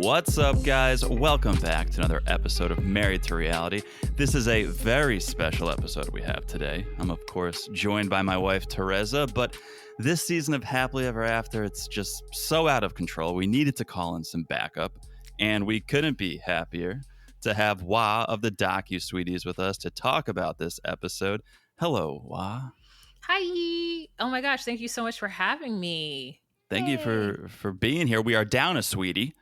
What's up, guys? Welcome back to another episode of Married to Reality. This is a very special episode we have today. I'm, of course, joined by my wife, Teresa, but this season of Happily Ever After, it's just so out of control. We needed to call in some backup, and we couldn't be happier to have Wah of the Docusweeties with us to talk about this episode. Hello, Wah. Hi. Oh my gosh, thank you so much for having me. Thank you for being here. We are down a sweetie.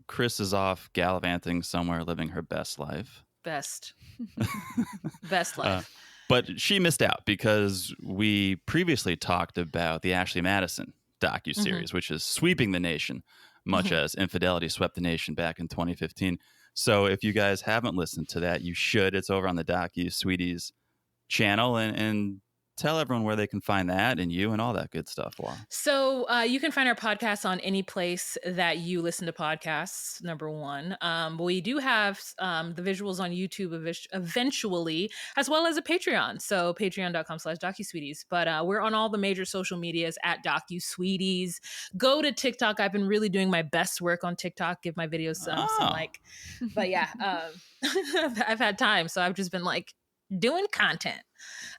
Chris is off gallivanting somewhere, living her best life. Best life. But she missed out because we previously talked about the Ashley Madison docuseries, which is sweeping the nation, much as Infidelity swept the nation back in 2015. So if you guys haven't listened to that, you should. It's over on the Docusweeties channel, and tell everyone where they can find that and you and all that good stuff. Wow. So you can find our podcast on any place that you listen to podcasts, number one. We do have the visuals on YouTube eventually, as well as a Patreon. So patreon.com/DocuSweeties. But we're on all the major social medias at DocuSweeties. Go to TikTok. I've been really doing my best work on TikTok. Give my videos some like. But yeah, I've had time. So I've just been like doing content.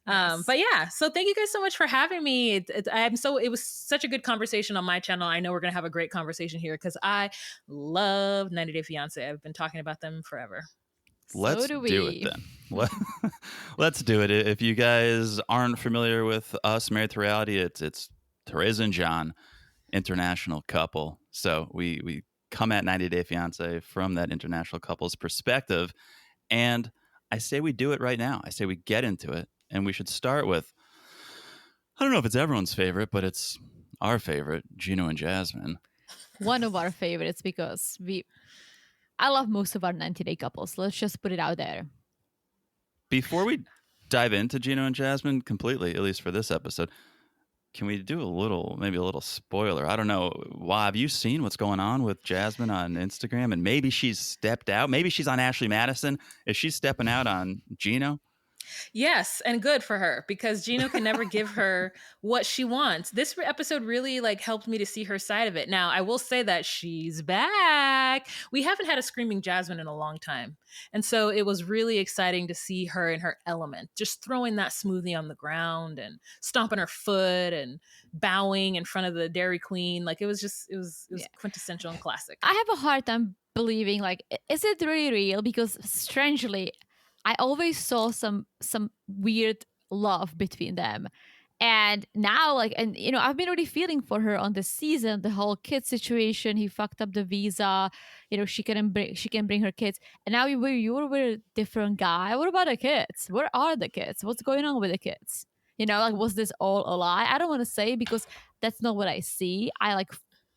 Nice. But yeah, so thank you guys so much for having me. It was such a good conversation on my channel. I know we're gonna have a great conversation here because I love 90 Day Fiancé. I've been talking about them forever. Let's do it then. Let's do it. If you guys aren't familiar with us, Married to Reality, it's Teresa and John, international couple. So we come at 90 Day Fiancé from that international couple's perspective, and I say we do it right now. I say we get into it, and we should start with, I don't know if it's everyone's favorite, but it's our favorite, Gino and Jasmine. One of our favorites because I love most of our 90-day couples. Let's just put it out there. Before we dive into Gino and Jasmine completely, at least for this episode, can we do maybe a little spoiler? I don't know. Why, have you seen what's going on with Jasmine on Instagram? And maybe she's stepped out. Maybe she's on Ashley Madison. Is she stepping out on Gino? Yes, and good for her because Gino can never give her what she wants. This episode really helped me to see her side of it. Now, I will say that she's back. We haven't had a screaming Jasmine in a long time. And so it was really exciting to see her in her element, just throwing that smoothie on the ground and stomping her foot and bowing in front of the Dairy Queen. It was quintessential and classic. I have a hard time believing, is it really real? Because strangely, I always saw some weird love between them. And now, I've been already feeling for her on this season, the whole kid situation. He fucked up the visa. She can bring her kids. And now you're with a different guy. What about the kids? Where are the kids? What's going on with the kids? Was this all a lie? I don't want to say because that's not what I see. I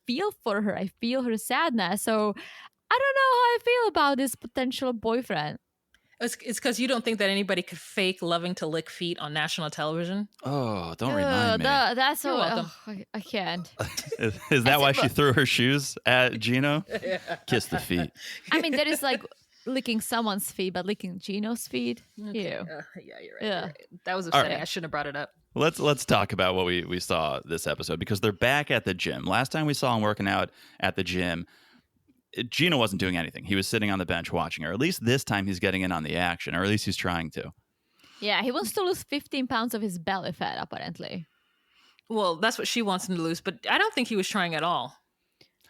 feel for her. I feel her sadness. So I don't know how I feel about this potential boyfriend. It's because you don't think that anybody could fake loving to lick feet on national television? Oh, don't remind me. That's You're so welcome. I can't. Is that why she threw her shoes at Gino? Kiss the feet. I mean, there is licking someone's feet, but licking Gino's feet. Okay. Ew. Yeah, you're right. Yeah. You're right. That was upsetting. Right. I shouldn't have brought it up. Let's talk about what we saw this episode because they're back at the gym. Last time we saw them working out at the gym, Gino wasn't doing anything. He was sitting on the bench watching her. At least this time he's getting in on the action, or at least he's trying to. Yeah, he wants to lose 15 pounds of his belly fat, apparently. Well, that's what she wants him to lose, but I don't think he was trying at all.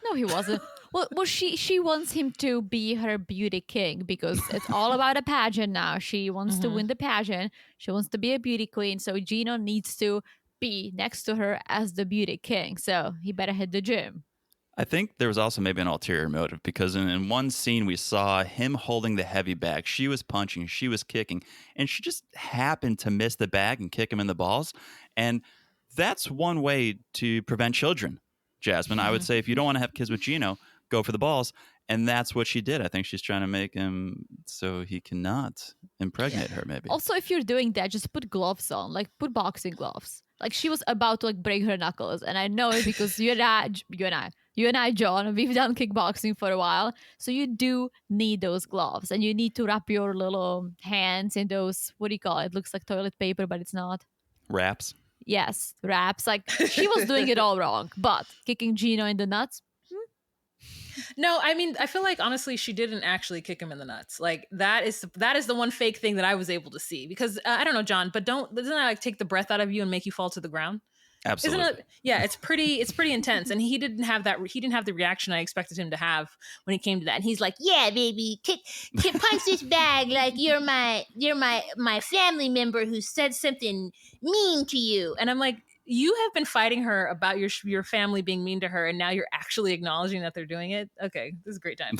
No, he wasn't. well, she wants him to be her beauty king because it's all about a pageant now. She wants to win the pageant. She wants to be a beauty queen. So Gino needs to be next to her as the beauty king. So he better hit the gym. I think there was also maybe an ulterior motive because in one scene we saw him holding the heavy bag. She was punching, she was kicking, and she just happened to miss the bag and kick him in the balls. And that's one way to prevent children, Jasmine. I would say if you don't want to have kids with Gino, go for the balls. And that's what she did. I think she's trying to make him so he cannot impregnate her, maybe. Also, if you're doing that, just put gloves on, put boxing gloves. She was about to break her knuckles. And I know it because you and I, John, we've done kickboxing for a while. So you do need those gloves and you need to wrap your little hands in those, what do you call it? It looks like toilet paper, but it's not. Wraps. Yes, wraps. She was doing it all wrong, but kicking Gino in the nuts. No, I mean, I feel like honestly, she didn't actually kick him in the nuts. Like that is the one fake thing that I was able to see because I don't know, John, but doesn't that like take the breath out of you and make you fall to the ground? Isn't Absolutely. it? Yeah, it's pretty intense. And he didn't have the reaction I expected him to have when it came to that. And he's like, yeah, baby, kick punch this bag like you're my family member who said something mean to you. And I'm like, you have been fighting her about your family being mean to her, and now you're actually acknowledging that they're doing it. Okay, this is a great time.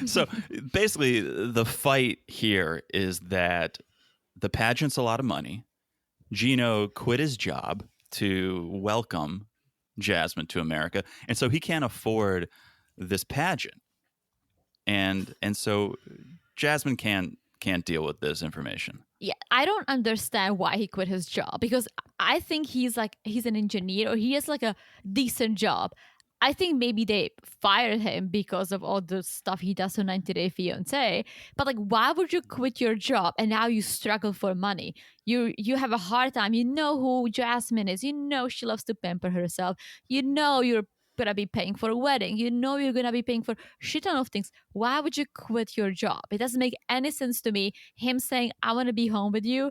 So basically, the fight here is that the pageant's a lot of money. Gino quit his job to welcome Jasmine to America, and so he can't afford this pageant, and so Jasmine can't deal with this information. Yeah, I don't understand why he quit his job, because I think he's an engineer, or he has like a decent job. I think maybe they fired him because of all the stuff he does on 90 Day Fiancé. But like, why would you quit your job and now you struggle for money? You have a hard time. You know who Jasmine is. You know she loves to pamper herself. You know you're gonna be paying for a wedding. You know you're gonna be paying for shit ton of things. Why would you quit your job? It doesn't make any sense to me. Him saying, I want to be home with you.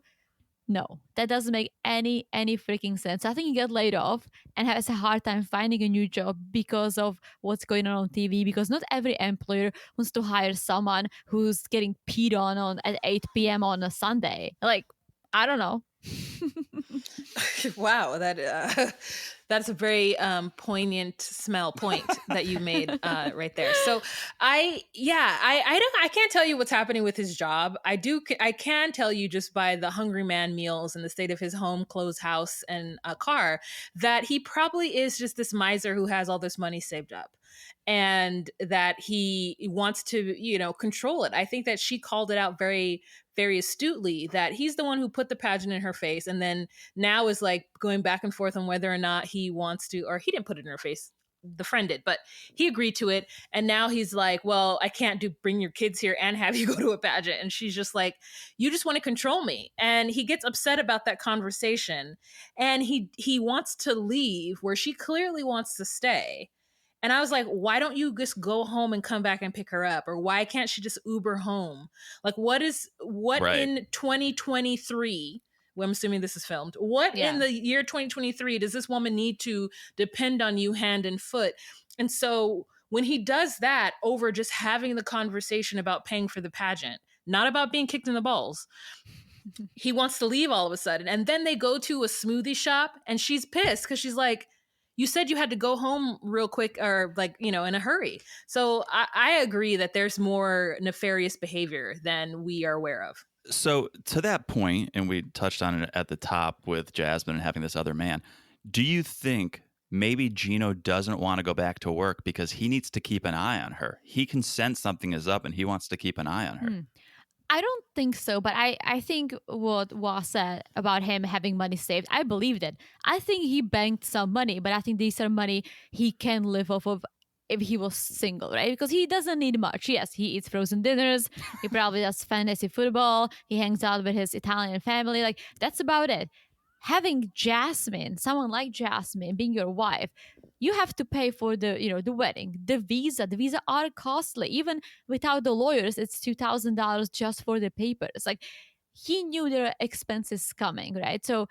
No, that doesn't make any freaking sense. I think he got laid off and has a hard time finding a new job because of what's going on TV, because not every employer wants to hire someone who's getting peed on at 8 p.m. on a Sunday. Like, I don't know. Wow, that's a very poignant point that you made right there. So I can't tell you what's happening with his job. I can tell you just by the hungry man meals and the state of his home, clothes, house, and a car that he probably is just this miser who has all this money saved up, and that he wants to, control it. I think that she called it out very, very astutely, that he's the one who put the pageant in her face, and then now is like going back and forth on whether or not he wants to, or he didn't put it in her face, the friend did, but he agreed to it. And now he's like, well, I can't bring your kids here and have you go to a pageant. And she's just like, you just want to control me. And he gets upset about that conversation, and he wants to leave where she clearly wants to stay. And I was like, why don't you just go home and come back and pick her up? Or why can't she just Uber home? Like, what right. In 2023, well, I'm assuming this is filmed, in the year 2023 does this woman need to depend on you hand and foot? And so when he does that over just having the conversation about paying for the pageant, not about being kicked in the balls, he wants to leave all of a sudden. And then they go to a smoothie shop and she's pissed because she's like, you said you had to go home real quick, or like, in a hurry. So I agree that there's more nefarious behavior than we are aware of. So to that point, and we touched on it at the top with Jasmine and having this other man, do you think maybe Gino doesn't want to go back to work because he needs to keep an eye on her? He can sense something is up and he wants to keep an eye on her. I don't think so, but I think what Wah said about him having money saved, I believed it. I think he banked some money, but I think these are money he can live off of if he was single, right? Because he doesn't need much. Yes, he eats frozen dinners. He probably does fantasy football. He hangs out with his Italian family. Like, that's about it. Having Jasmine, someone like Jasmine being your wife, you have to pay for the wedding, the visa. The visa are costly. Even without the lawyers, it's $2,000 just for the papers. Like, he knew there are expenses coming, right? So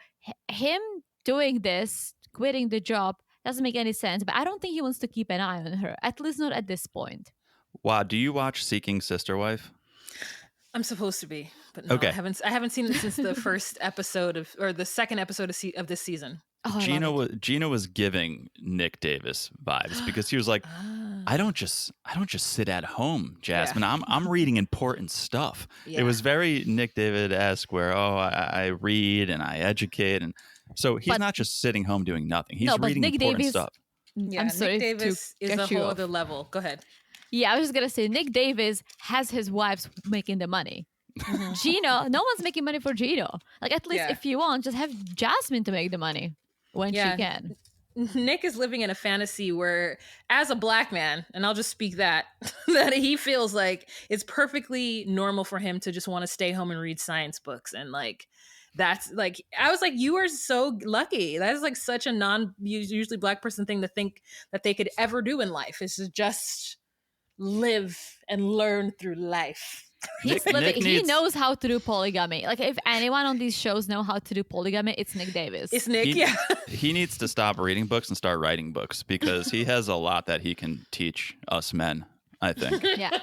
him doing this, quitting the job, doesn't make any sense. But I don't think he wants to keep an eye on her, at least not at this point. Wow, do you watch Seeking Sister Wife? I'm supposed to be, but no, okay. I haven't seen it since the first episode or the second episode of this season. Oh, Gino was giving Nick Davis vibes because he was like, I don't just sit at home, Jasmine. Yeah. I'm reading important stuff. Yeah. It was very Nick David-esque, where I read and I educate, and so he's not just sitting home doing nothing. He's reading important stuff. Yeah, I'm sorry, Nick Davis is a whole other level. Go ahead. Yeah, I was just gonna say Nick Davis has his wives making the money. Mm-hmm. Gino, no one's making money for Gino. Like, at least if you want, just have Jasmine to make the money when she can. Nick is living in a fantasy where, as a black man, and I'll just speak that he feels like it's perfectly normal for him to just want to stay home and read science books and like that's like, I was like, you are so lucky. That is like such a usually Black person thing to think that they could ever do in life, is to just live and learn through life. He's living. He knows how to do polygamy. Like, if anyone on these shows know how to do polygamy, it's Nick Davis. It's Nick, He needs to stop reading books and start writing books, because he has a lot that he can teach us men, I think. Yeah.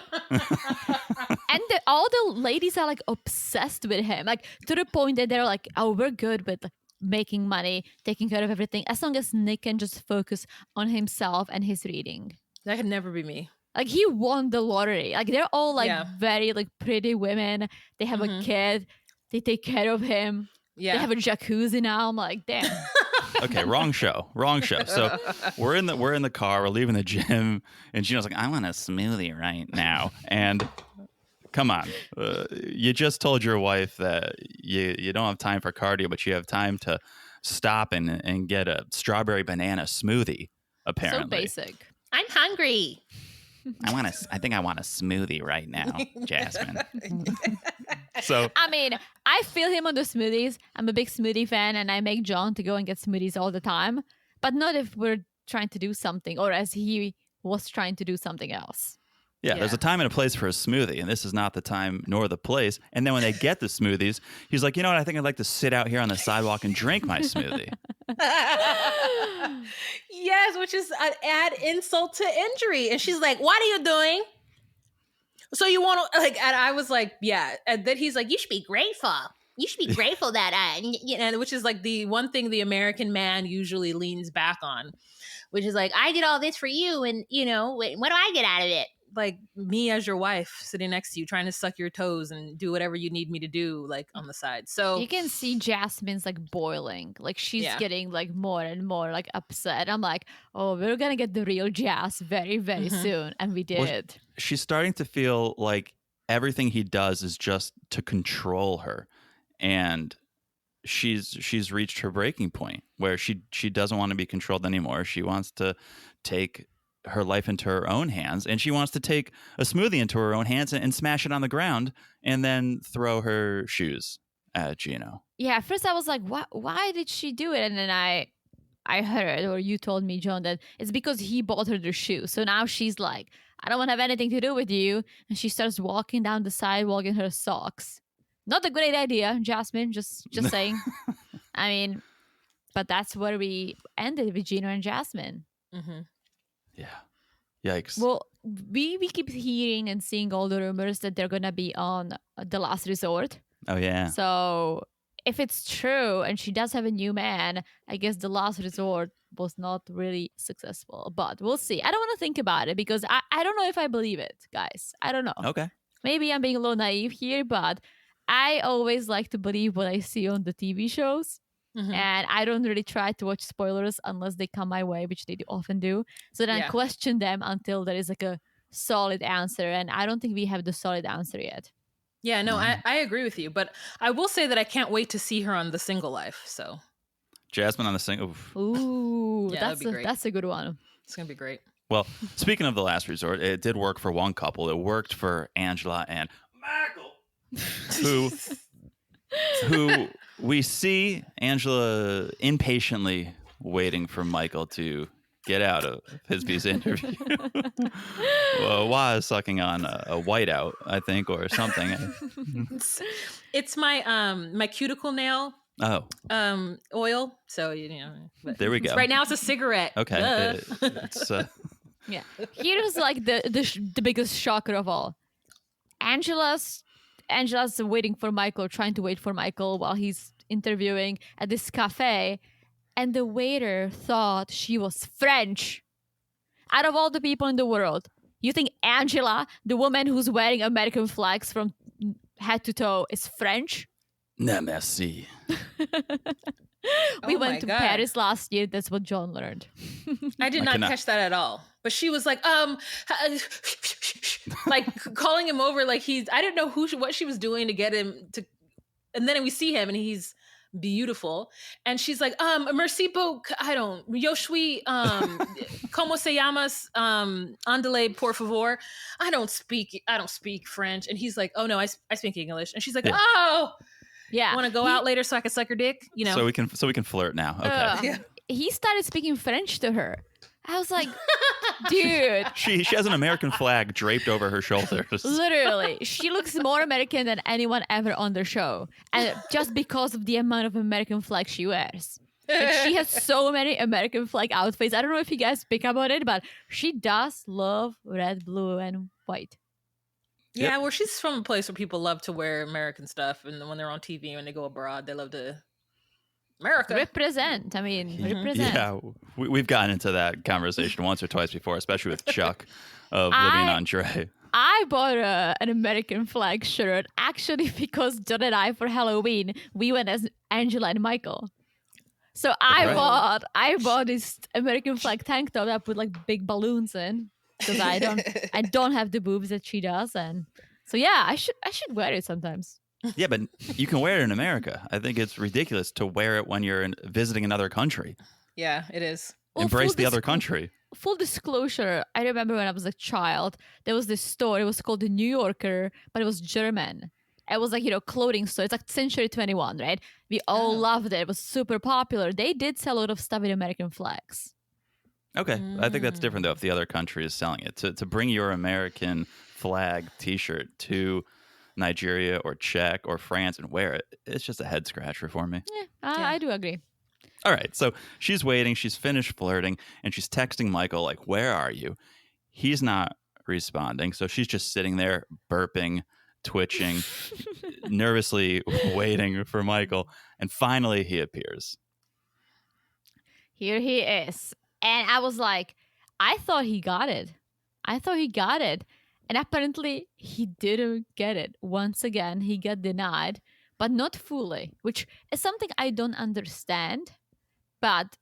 And all the ladies are like obsessed with him, like to the point that they're like, oh, we're good with making money, taking care of everything, as long as Nick can just focus on himself and his reading. That could never be me. Like, he won the lottery. Like, they're all like very like pretty women. They have a kid. They take care of him. Yeah. They have a jacuzzi now. I'm like, damn. Okay, wrong show. So we're in the car, we're leaving the gym, and Gino's like, I want a smoothie right now. And come on, you just told your wife that you don't have time for cardio, but you have time to stop and get a strawberry banana smoothie, apparently. So basic. I'm hungry. I think I want a smoothie right now, Jasmine. So I mean, I feel him on the smoothies. I'm a big smoothie fan, and I make John to go and get smoothies all the time, but not if we're trying to do something, or as he was trying to do something else. Yeah, there's a time and a place for a smoothie, and this is not the time nor the place. And then when they get the smoothies, he's like, you know what? I think I'd like to sit out here on the sidewalk and drink my smoothie. Yes, which is an add insult to injury. And she's like, what are you doing? So you want to, like, and I was like, yeah. And then he's like, you should be grateful. You should be grateful that, which is like the one thing the American man usually leans back on, which is like, I did all this for you. And, what do I get out of it? Like, me as your wife sitting next to you, trying to suck your toes and do whatever you need me to do, like, on the side. So you can see Jasmine's like boiling, like she's getting like more and more like upset. I'm like, oh, we're gonna get the real Jas very, very soon. And we did. Well, she's starting to feel like everything he does is just to control her. And she's reached her breaking point where she doesn't want to be controlled anymore. She wants to take her life into her own hands, and she wants to take a smoothie into her own hands and smash it on the ground and then throw her shoes at Gino. Yeah, at first I was like, why did she do it? And then I heard, or you told me, John, that it's because he bought her the shoes. So now she's like, I don't want to have anything to do with you. And she starts walking down the sidewalk in her socks. Not a great idea, Jasmine, just saying. I mean, but that's where we ended with Gino and Jasmine. Mm-hmm. Yeah. Yikes. Well, we keep hearing and seeing all the rumors that they're going to be on The Last Resort. Oh, yeah. So if it's true and she does have a new man, I guess The Last Resort was not really successful. But we'll see. I don't want to think about it because I don't know if I believe it, guys. I don't know. Okay. Maybe I'm being a little naive here, but I always like to believe what I see on the TV shows. Mm-hmm. And I don't really try to watch spoilers unless they come my way, which they often do. So then I question them until there is like a solid answer. And I don't think we have the solid answer yet. Yeah, no, I agree with you. But I will say that I can't wait to see her on The Single Life. So Jasmine on The Single. Ooh, that's a good one. It's going to be great. Well, speaking of The Last Resort, it did work for one couple. It worked for Angela and Michael, who we see Angela impatiently waiting for Michael to get out of his visa interview. Wah is sucking on a whiteout, I think, or something. It's my my cuticle nail. Oh. Oil. So there we go. Right now it's a cigarette. Okay. Yeah. Here's like the biggest shocker of all. Angela's waiting for Michael, trying to wait for Michael while he's interviewing at this cafe, and the waiter thought she was French. Out of all the people in the world, you think Angela, the woman who's wearing American flags from head to toe, is French? Non, merci. We went to Paris last year. That's what John learned. I did not catch that at all. But she was like, like calling him over like I didn't know what she was doing to get him to. And then we see him and he's beautiful. And she's like, merci beaucoup. Yo suis, como se llamas? Andale, por favor. I don't speak French. And he's like, oh no, I speak English. And she's like, oh. Yeah. Want to go out later so I can suck your dick? You know. So we can flirt now. Okay. He started speaking French to her. I was like, dude. She has an American flag draped over her shoulders. Literally. She looks more American than anyone ever on the show. And just because of the amount of American flag she wears. Like, she has so many American flag outfits. I don't know if you guys pick up on it, but she does love red, blue, and white. Yeah, well, she's from a place where people love to wear American stuff. And when they're on TV, when they go abroad, they love to America. Represent. I mean, represent. Yeah, we've gotten into that conversation once or twice before, especially with Chuck of Living on Dre. I bought an American flag shirt actually because John and I, for Halloween, we went as Angela and Michael. So I bought this American flag tank top that I put like big balloons in because I don't have the boobs that she does, and so yeah, I should wear it sometimes. Yeah, but you can wear it in America. I think it's ridiculous to wear it when you're visiting another country. Yeah, it is. Well, embrace the other country. Full disclosure, I remember when I was a child, there was this store. It was called the New Yorker, but it was German. It was like, clothing store. It's like Century 21, right? We all loved it. It was super popular. They did sell a lot of stuff with American flags. Okay. I think that's different, though, if the other country is selling it. To bring your American flag T-shirt to Nigeria or Czech or France and wear it, it's just a head scratcher for me. Yeah, I do agree. All right. So she's waiting. She's finished flirting, and she's texting Michael, like, where are you? He's not responding. So she's just sitting there burping, twitching, nervously waiting for Michael. And finally he appears. Here he is. And I was like, I thought he got it. And apparently he didn't get it. Once again, he got denied, but not fully, which is something I don't understand. But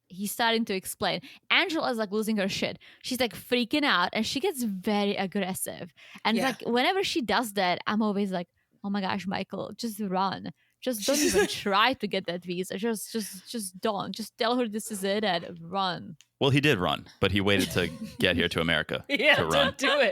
he's starting to explain. Angela's like losing her shit. She's like freaking out and she gets very aggressive. And like whenever she does that, I'm always like, oh my gosh, Michael, just run. Just don't even try to get that visa. Just don't. Just tell her this is it and run. Well, he did run, but he waited to get here to America to run. Don't do it.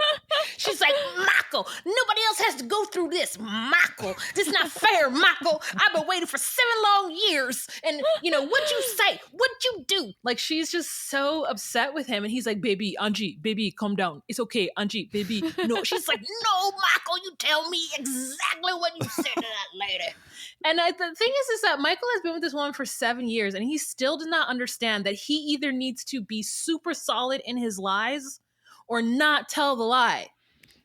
She's like, Michael, nobody else has to go through this. Michael, this is not fair, Michael. I've been waiting for 7 long years. And, what'd you say? What'd you do? Like, she's just so upset with him. And he's like, baby, Angie, baby, calm down. It's okay, Angie, baby. No, she's like, no, Michael, you tell me exactly what you said to that lady. And the thing is that Michael has been with this woman for 7 years, and he still does not understand that he either needs to be super solid in his lies or not tell the lie.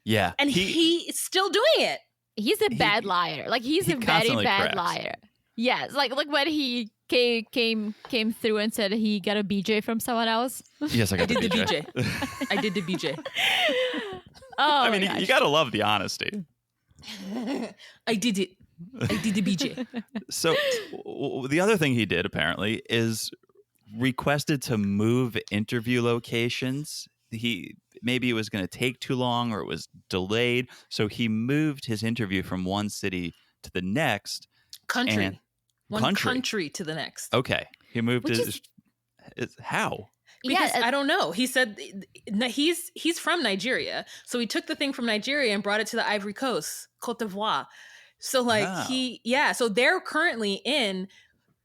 Yeah. And he is still doing it. He's a bad liar. Like, he's a very bad liar. Yes. Like when he came through and said he got a BJ from someone else. Yes, I did the BJ. I did the BJ. Oh, I mean, you got to love the honesty. I did it. I did the BJ. So the other thing he did apparently is requested to move interview locations. Maybe it was going to take too long or it was delayed. So he moved his interview from one city to the next. Country to the next. Okay. He moved how? Because I don't know. He said he's from Nigeria. So he took the thing from Nigeria and brought it to the Ivory Coast, Côte d'Ivoire. So so they're currently in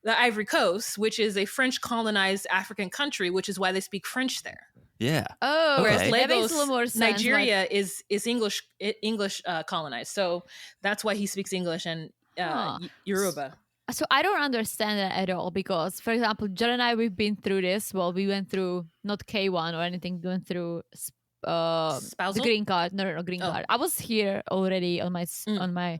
the Ivory Coast, which is a French colonized African country, which is why they speak French there. Yeah. Oh, whereas okay. Lagos, Nigeria is English colonized. So that's why he speaks English and Yoruba. So I don't understand that at all because, for example, John and I, we've been through this. Well, we went through not K1 or anything. We went through the green card. No, green card. I was here already on my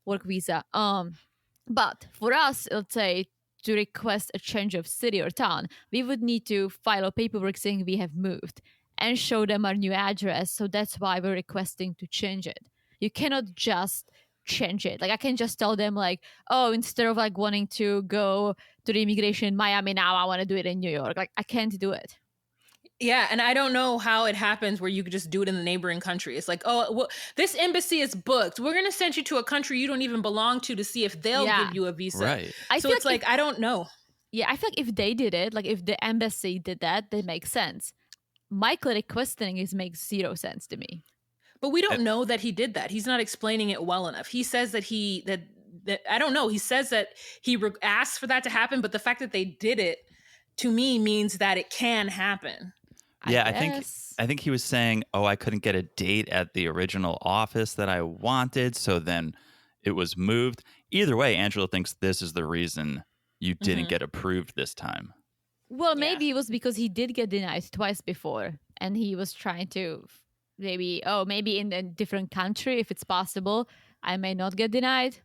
work visa. But for us, let's say to request a change of city or town, we would need to file a paperwork saying we have moved and show them our new address. So that's why we're requesting to change it. You cannot just change it. Like, I can just tell them like, oh, instead of like wanting to go to the immigration in Miami now, I want to do it in New York. Like, I can't do it. Yeah, and I don't know how it happens where you could just do it in the neighboring country. It's like, oh, well, this embassy is booked. We're going to send you to a country you don't even belong to see if they'll give you a visa. Right. So it's like I don't know. Yeah, I feel like if they did it, like if the embassy did that makes sense. Michael requesting it makes zero sense to me. But we don't know that he did that. He's not explaining it well enough. He says that I don't know. He says that he asked for that to happen, but the fact that they did it to me means that it can happen. Yeah, I think he was saying, "Oh, I couldn't get a date at the original office that I wanted, so then it was moved." Either way, Angela thinks this is the reason you didn't get approved this time. Well, maybe it was because he did get denied twice before, and he was trying to maybe in a different country, if it's possible, I may not get denied.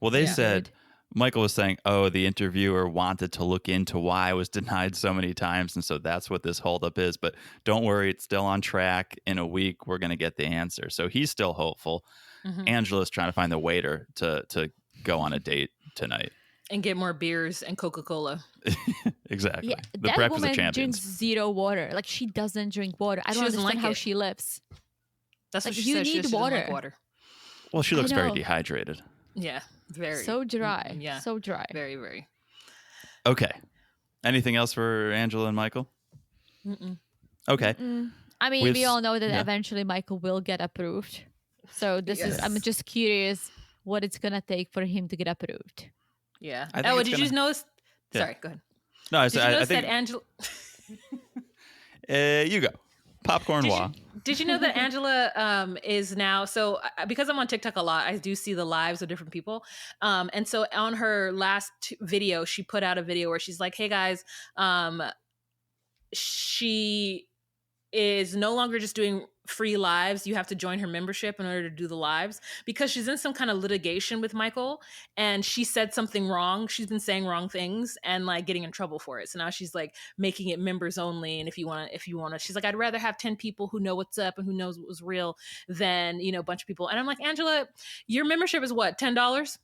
Well, they said, Michael was saying, oh, the interviewer wanted to look into why I was denied so many times, and so that's what this holdup is. But don't worry, it's still on track. In a week, we're going to get the answer. So he's still hopeful. Angela's trying to find the waiter to go on a date tonight. And get more beers and Coca-Cola. Exactly. Yeah, the breakfast of champions. Drinks zero water. Like, she doesn't drink water. I don't understand how she lives. That's what she says. She doesn't like water. Well, she looks very dehydrated. Yeah, very. So dry. Yeah. So dry. Very, very. Okay. Anything else for Angela and Michael? Okay. I mean, we all know that eventually Michael will get approved. So this is, I'm just curious what it's going to take for him to get approved. Yeah. Oh, did you notice? Sorry, go ahead. No, did you notice that Angela? You go. Popcorn Wah. Did you know that Angela is now, so because I'm on TikTok a lot, I do see the lives of different people. And so on her last video, she put out a video where she's like, hey guys, she is no longer just doing free lives. You have to join her membership in order to do the lives, because she's in some kind of litigation with Michael, and she said something wrong. She's been saying wrong things and like getting in trouble for it. So now she's like making it members only. And if you want to, she's like, I'd rather have 10 people who know what's up and who knows what was real than, a bunch of people. And I'm like, Angela, your membership is what? $10?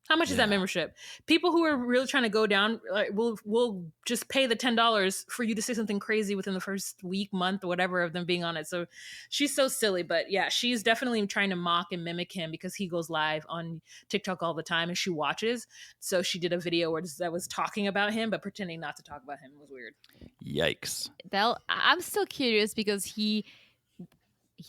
How much is that membership? People who are really trying to go down will just pay the $10 for you to say something crazy within the first week, month, or whatever of them being on it. So she's so silly. But yeah, she's definitely trying to mock and mimic him because he goes live on TikTok all the time and she watches. So she did a video that was talking about him, but pretending not to talk about him. It was weird. Yikes. I'm still curious because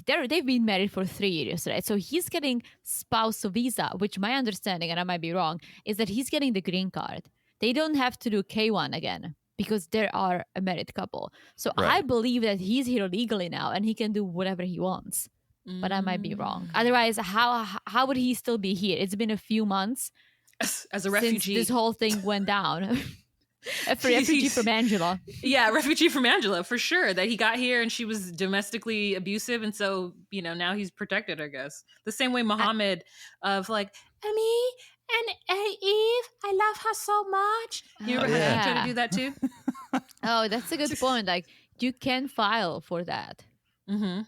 they've been married for 3 years, right? So he's getting spousal visa, which my understanding, and I might be wrong, is that he's getting the green card. They don't have to do K1 again because they are a married couple. So I believe that he's here legally now and he can do whatever he wants. But I might be wrong. Otherwise, how would he still be here? It's been a few months as a refugee since this whole thing went down. A refugee from Angela. Yeah, refugee from Angela, for sure. That he got here and she was domestically abusive. And so, now he's protected, I guess. The same way Muhammad of like, Amy and Eve, I love her so much. You ever had him try to do that too? Oh, that's a good point. Like, you can file for that. Mm-hmm.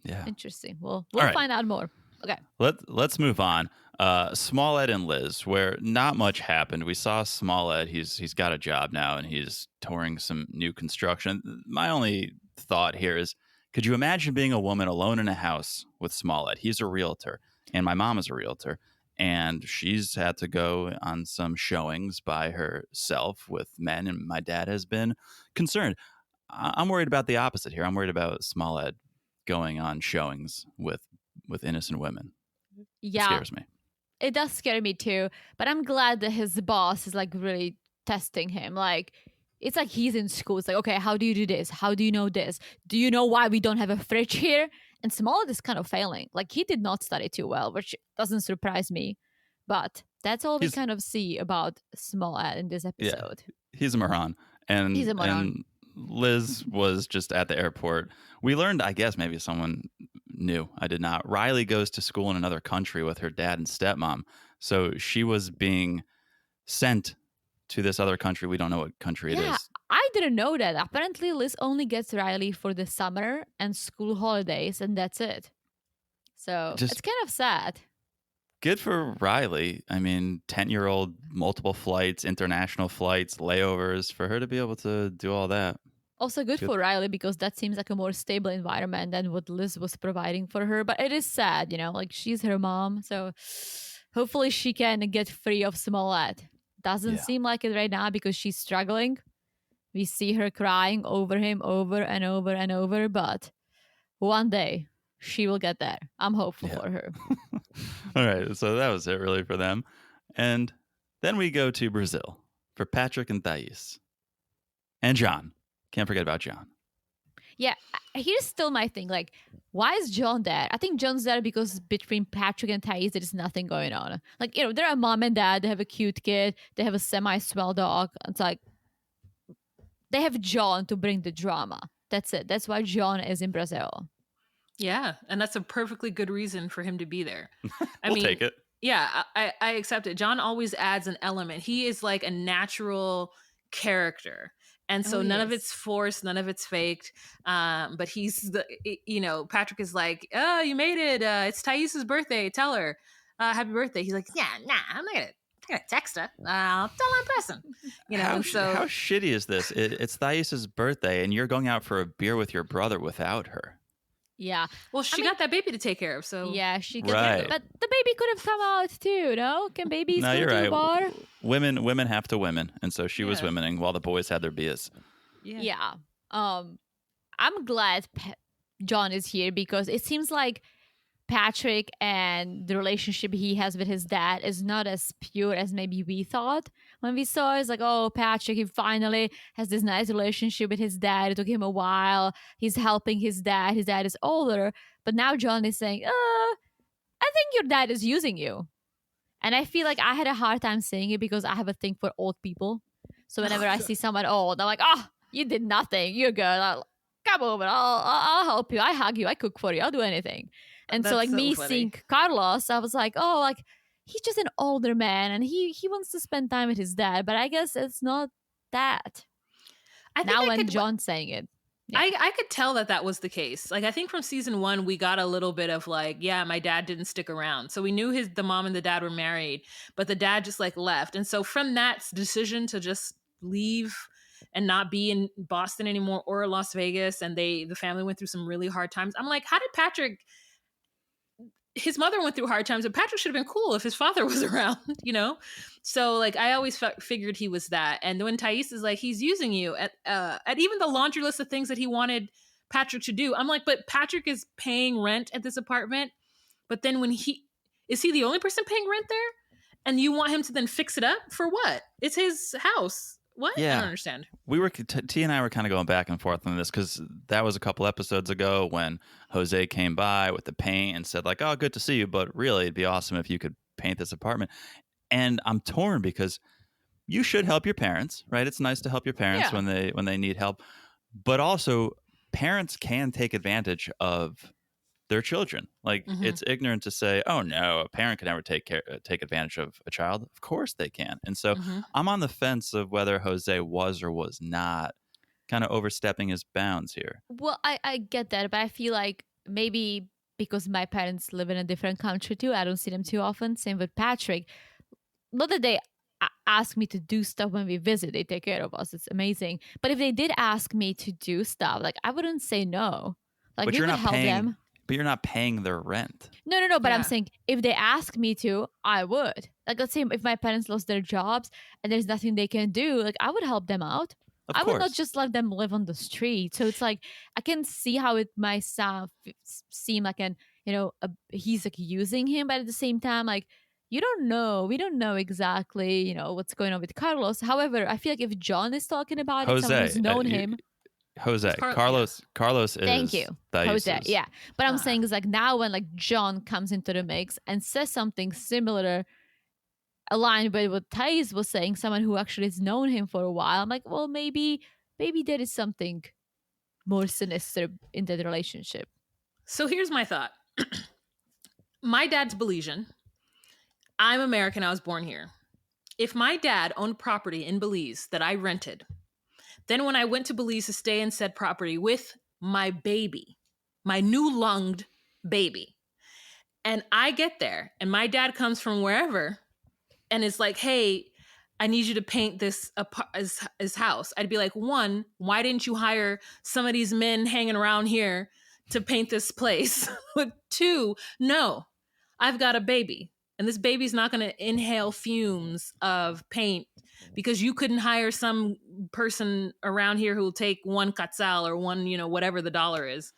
Yeah. Interesting. Well, we'll find out more. Okay. Let's move on. Smollett and Liz, where not much happened. We saw Smollett. He's got a job now, and he's touring some new construction. My only thought here is, could you imagine being a woman alone in a house with Smollett? He's a realtor, and my mom is a realtor, and she's had to go on some showings by herself with men, and my dad has been concerned. I'm worried about the opposite here. I'm worried about Smollett going on showings with innocent women. Yeah. It scares me. It does scare me too, but I'm glad that his boss is like really testing him. Like, it's like he's in school. It's like, okay, how do you do this? How do you know this? Do you know why we don't have a fridge here? And Smollett is kind of failing. Like, he did not study too well, which doesn't surprise me. But that's all we kind of see about Smollett in this episode. Yeah, he's a moron. And he's a moron. And Liz was just at the airport. We learned, I guess, maybe someone knew. I did not. Riley goes to school in another country with her dad and stepmom. So she was being sent to this other country. We don't know what country it is. I didn't know that. Apparently, Liz only gets Riley for the summer and school holidays, and that's it. So it's kind of sad. Good for Riley. I mean, 10-year-old, multiple flights, international flights, layovers, for her to be able to do all that. Also good for Riley because that seems like a more stable environment than what Liz was providing for her. But it is sad, like she's her mom. So hopefully she can get free of Smollett. Doesn't seem like it right now because she's struggling. We see her crying over him over and over and over. But one day she will get there. I'm hopeful for her. All right. So that was it really for them. And then we go to Brazil for Patrick and Thais. And John. Can't forget about John. Yeah, here's still my thing. Like, why is John there? I think John's there because between Patrick and Thais, there's nothing going on. Like, they're a mom and dad. They have a cute kid. They have a semi-swell dog. It's like, they have John to bring the drama. That's it. That's why John is in Brazil. Yeah, and that's a perfectly good reason for him to be there. We'll take it. Yeah, I accept it. John always adds an element. He is like a natural character. And so none of it's forced, none of it's faked. But he's Patrick is like, oh, you made it. It's Thais's birthday. Tell her happy birthday. He's like, yeah, nah, I'm not gonna text her. I'll tell her in person. How shitty is this? It's Thais's birthday, and you're going out for a beer with your brother without her. Yeah. Well, she got that baby to take care of, so yeah, she got but the baby could have come out too, no? Can babies go to the bar? Women have to women, and so she was womening while the boys had their beers. Yeah. I'm glad John is here because it seems like Patrick and the relationship he has with his dad is not as pure as maybe we thought. When we saw it, it's like, oh, Patrick, he finally has this nice relationship with his dad. It took him a while. He's helping his dad. His dad is older. But now John is saying, I think your dad is using you. And I feel like I had a hard time saying it because I have a thing for old people. So whenever I see someone old, I'm like, oh, you did nothing. You're good. Come over. I'll help you. I hug you. I cook for you. I'll do anything. And so, like, me seeing Carlos, I was like, oh, like, he's just an older man and he wants to spend time with his dad. But I guess it's not that. John's saying it. Yeah. I could tell that was the case. Like, I think from season 1, we got a little bit of like, yeah, my dad didn't stick around. So we knew the mom and the dad were married, but the dad just like left. And so from that decision to just leave and not be in Boston anymore or Las Vegas, and the family went through some really hard times. I'm like, how did Patrick... His mother went through hard times, but Patrick should have been cool if his father was around, So, like, I always figured he was that. And when Thais is like, he's using you at even the laundry list of things that he wanted Patrick to do, I'm like, but Patrick is paying rent at this apartment. But then is he the only person paying rent there? And you want him to then fix it up for what? It's his house. What? Yeah. I don't understand. T and I were kind of going back and forth on this because that was a couple episodes ago when Jose came by with the paint and said like, oh, good to see you, but really it'd be awesome if you could paint this apartment. And I'm torn because you should help your parents, right? It's nice to help your parents when they need help, but also parents can take advantage of their children. Like, it's ignorant to say, oh no, a parent can never take advantage of a child. Of course they can. And so I'm on the fence of whether Jose was or was not kind of overstepping his bounds here. Well, I get that, but I feel like maybe because my parents live in a different country too, I don't see them too often. Same with Patrick. Not that they ask me to do stuff when we visit. They take care of us. It's amazing. But if they did ask me to do stuff, like, I wouldn't say no. Like, but you could help them. But you're not paying their rent. No. But I'm saying if they ask me to, I would. Like, let's say if my parents lost their jobs and there's nothing they can do, like, I would help them out. I would not just let them live on the street. So it's like, I can see how it might seem like he's like using him, but at the same time, like, we don't know exactly, what's going on with Carlos. However, I feel like if John is talking about it, someone who's known him. Jose, Carlos is. Thank you, Jose. Yeah, but I'm saying is like now when like John comes into the mix and says something similar, aligned with what Thais was saying, someone who actually has known him for a while. I'm like, well, maybe there is something more sinister in that relationship. So here's my thought. My dad's Belizean. I'm American. I was born here. If my dad owned property in Belize that I rented, then when I went to Belize to stay in said property with my baby, my new lunged baby, and I get there and my dad comes from wherever and is like, hey, I need you to paint this his house. I'd be like, 1, why didn't you hire some of these men hanging around here to paint this place? 2, no, I've got a baby. And this baby's not going to inhale fumes of paint because you couldn't hire some person around here who will take 1 quetzal or 1, whatever the dollar is.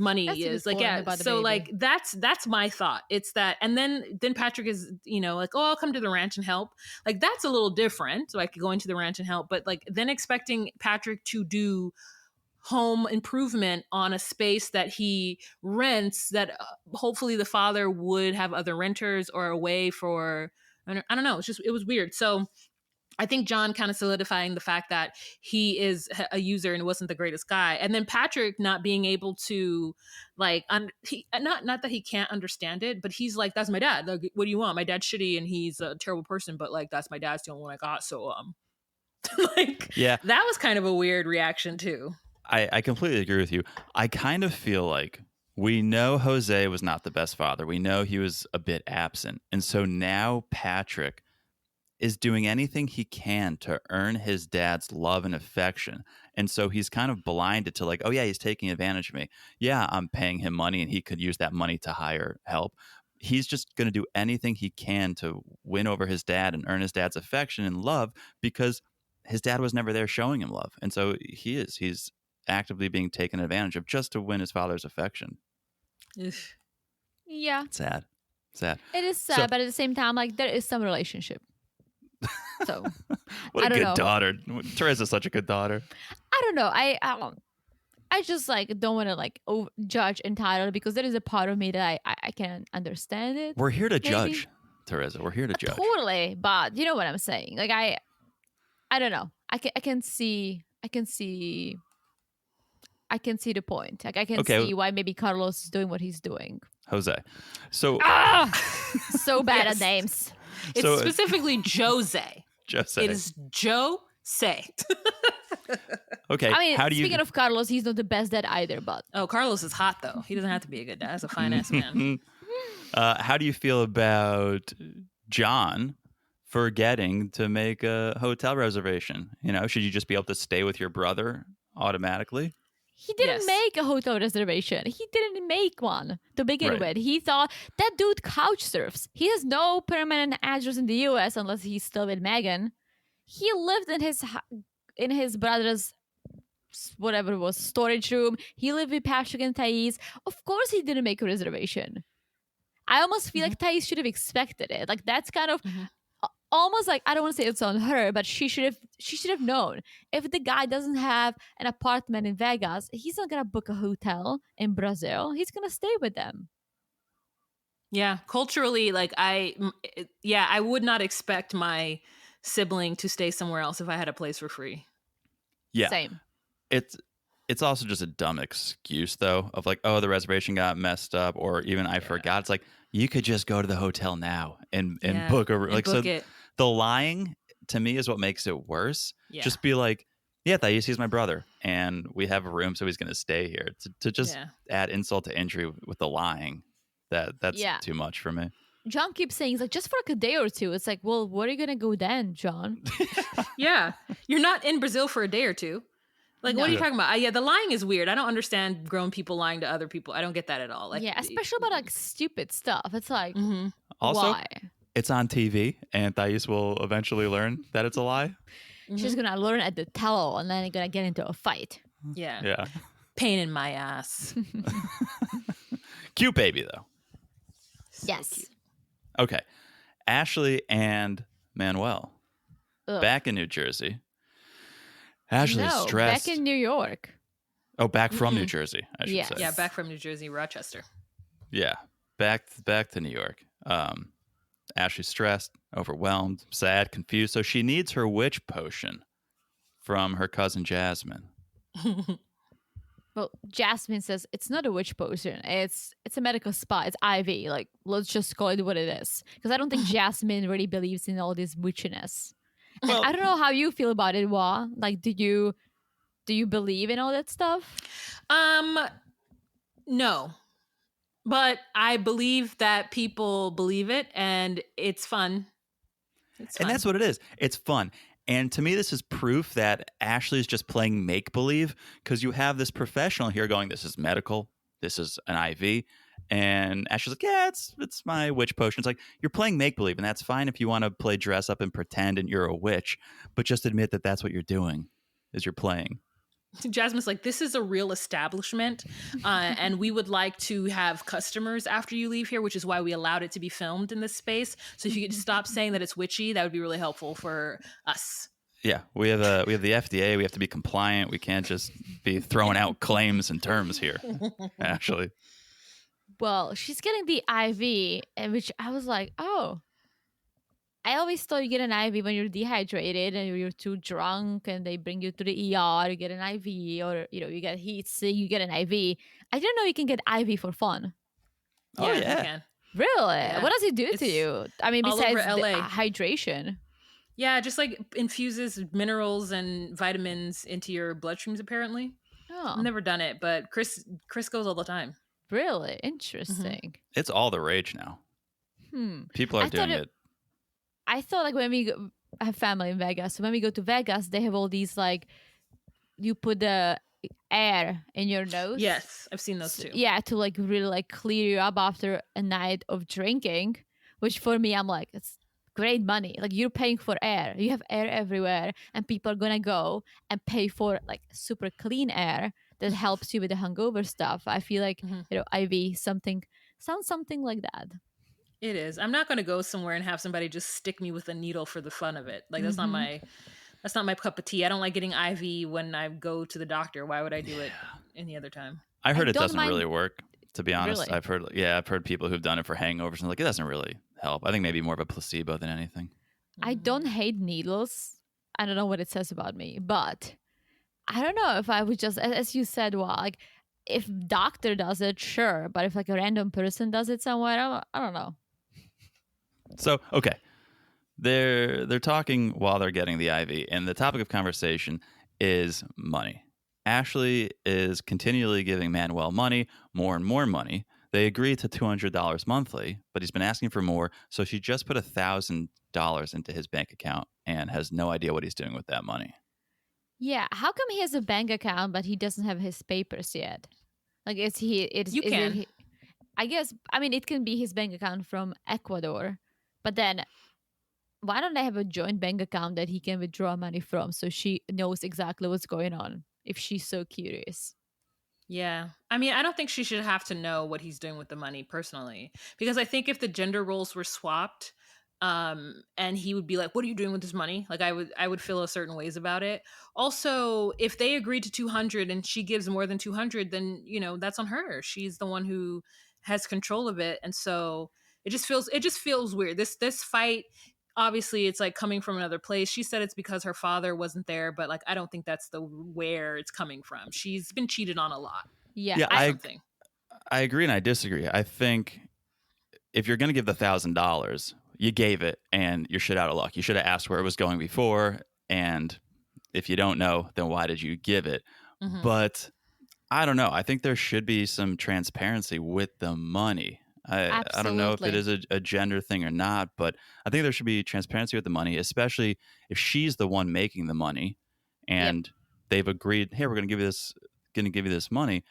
money That's a good is. Like, point yeah. about the So baby. like that's my thought. It's that, and then Patrick is, like, oh, I'll come to the ranch and help. Like, that's a little different. Like going to the ranch and help, but like then expecting Patrick to do home improvement on a space that he rents, that hopefully the father would have other renters or a way for, I don't know. It was weird. So I think John kind of solidifying the fact that he is a user and wasn't the greatest guy, and then Patrick not being able to, like, not that he can't understand it, but he's like, that's my dad. Like, what do you want? My dad's shitty and he's a terrible person, but like that's my dad's the only one I got. So like, Yeah, that was kind of a weird reaction too. I completely agree with you. I kind of feel like we know Jose was not the best father. We know he was a bit absent, and so now Patrick is doing anything he can to earn his dad's love and affection. And so he's kind of blinded to like, oh yeah, he's taking advantage of me. Yeah, I'm paying him money and he could use that money to hire help. He's just going to do anything he can to win over his dad and earn his dad's affection and love because his dad was never there showing him love. And so he's actively being taken advantage of just to win his father's affection. Yeah. Sad. It is sad, but at the same time, like, there is some relationship. So what a good daughter. Teresa's such a good daughter. I don't know. I just like don't want to like judge entirely because there is a part of me that I can understand it. We're here to judge, Teresa. We're here to judge. Totally, but you know what I'm saying. Like I don't know. I can see the point. Like I can see why maybe Carlos is doing what he's doing. Jose. So so bad at names. It's specifically Jose. Jose. It is Jose. Okay. I mean, how do you... speaking of Carlos, he's not the best dad either, but... Oh, Carlos is hot, though. He doesn't have to be a good dad. That's a fine-ass man. How do you feel about John forgetting to make a hotel reservation? Should you just be able to stay with your brother automatically? He didn't make a hotel reservation. He didn't make one to begin with. He thought, that dude couch surfs. He has no permanent address in the U.S. unless he's still with Megan. He lived in his brother's, whatever it was, storage room. He lived with Patrick and Thais. Of course he didn't make a reservation. I almost feel like Thais should have expected it. Like, that's kind of... almost like, I don't want to say it's on her, but she should have known. If the guy doesn't have an apartment in Vegas, he's not gonna book a hotel in Brazil. He's gonna stay with them. Yeah, culturally, like I would not expect my sibling to stay somewhere else if I had a place for free. Yeah, same. It's also just a dumb excuse though, of like, oh, the reservation got messed up, or even I forgot. It's like, you could just go to the hotel now and book a like book so. It. The lying to me is what makes it worse. Yeah. Just be like, yeah, Thais, he's my brother, and we have a room, so he's going to stay here. To just add insult to injury with the lying, that's too much for me. John keeps saying, he's like, just for like a day or two. It's like, well, where are you going to go then, John? Yeah, you're not in Brazil for a day or two. Like, what are you talking about? The lying is weird. I don't understand grown people lying to other people. I don't get that at all. Like, especially about like stupid stuff. It's like, also, why? It's on TV, and Thais will eventually learn that it's a lie. She's gonna learn at the tell, and then gonna get into a fight. Yeah. Pain in my ass. Cute baby though. Yes. Cute. Okay, Ashley and Manuel back in New Jersey. Ashley's stressed. Back in New York. Oh, back from New Jersey, I should say. Yeah, back from New Jersey, Rochester. Yeah, back to New York. Ashley's stressed, overwhelmed, sad, confused, so she needs her witch potion from her cousin Jasmine. Well, Jasmine says it's not a witch potion. It's a medical spa. It's IV. Like, let's just call it what it is. Because I don't think Jasmine really believes in all this witchiness. And I don't know how you feel about it, Wah. Like, do you believe in all that stuff? No. But I believe that people believe it, and it's fun. And that's what it is. It's fun. And to me, this is proof that Ashley is just playing make-believe, because you have this professional here going, this is medical, this is an IV. And Ashley's like, yeah, it's my witch potion. It's like, you're playing make-believe, and that's fine if you want to play dress up and pretend and you're a witch. But just admit that that's what you're doing, is you're playing. Jasmine's like, this is a real establishment, and we would like to have customers after you leave here, which is why we allowed it to be filmed in this space. So if you could stop saying that it's witchy, that would be really helpful for us. Yeah, we have the FDA. We have to be compliant. We can't just be throwing out claims and terms here. Actually, Well, she's getting the IV, which I was like, oh. I always thought you get an IV when you're dehydrated and you're too drunk and they bring you to the ER, you get an IV, or you get heat sick, you get an IV. I didn't know you can get IV for fun. Oh, You yeah. can. Really? Yeah. What does it do It's to you? I mean, all besides over LA. hydration. Yeah, just like infuses minerals and vitamins into your bloodstreams. Apparently, Oh, I've never done it, but Chris goes all the time. really? Interesting. It's all the rage now. People are I thought doing it. I thought like when we I have family in Vegas, so when we go to Vegas, they have all these like you put the air in your nose. Yes, I've seen those too. Yeah, to like really like clear you up after a night of drinking, which for me, I'm like, it's great money. Like you're paying for air. You have air everywhere and people are gonna go and pay for like super clean air that helps you with the hungover stuff. I feel like, IV sounds something like that. It is. I'm not going to go somewhere and have somebody just stick me with a needle for the fun of it. Like that's not my cup of tea. I don't like getting IV when I go to the doctor. Why would I do it any other time? I heard it don't doesn't mind- really work. To be honest, Really? I've heard people who've done it for hangovers and like it doesn't really help. I think maybe more of a placebo than anything. I don't hate needles. I don't know what it says about me, but I don't know if I would just, as you said, well, like if doctor does it, sure, but if like a random person does it somewhere, I don't know. So, okay. They're talking while they're getting the IV, and the topic of conversation is money. Ashley is continually giving Manuel money, more and more money. They agree to $200 monthly, but he's been asking for more, so she just put $1,000 into his bank account and has no idea what he's doing with that money. Yeah, how come he has a bank account but he doesn't have his papers yet? Like, is he? You can. I guess. I mean, it can be his bank account from Ecuador, but then why don't they have a joint bank account that he can withdraw money from so she knows exactly what's going on if she's so curious? Yeah. I mean, I don't think she should have to know what he's doing with the money personally, because I think if the gender roles were swapped, and he would be like, what are you doing with this money? Like I would feel a certain ways about it. Also, if they agreed to 200 and she gives more than 200, then, that's on her. She's the one who has control of it. And so it just feels weird. This fight, obviously it's like coming from another place. She said it's because her father wasn't there, but like I don't think that's where it's coming from. She's been cheated on a lot. Yeah, I agree and I disagree. I think if you're going to give the $1,000, you gave it and you're shit out of luck. You should have asked where it was going before, and if you don't know, then why did you give it? But I don't know. I think there should be some transparency with the money. I don't know if it is a gender thing or not, but I think there should be transparency with the money, especially if she's the one making the money and they've agreed, hey, we're going to give you this money.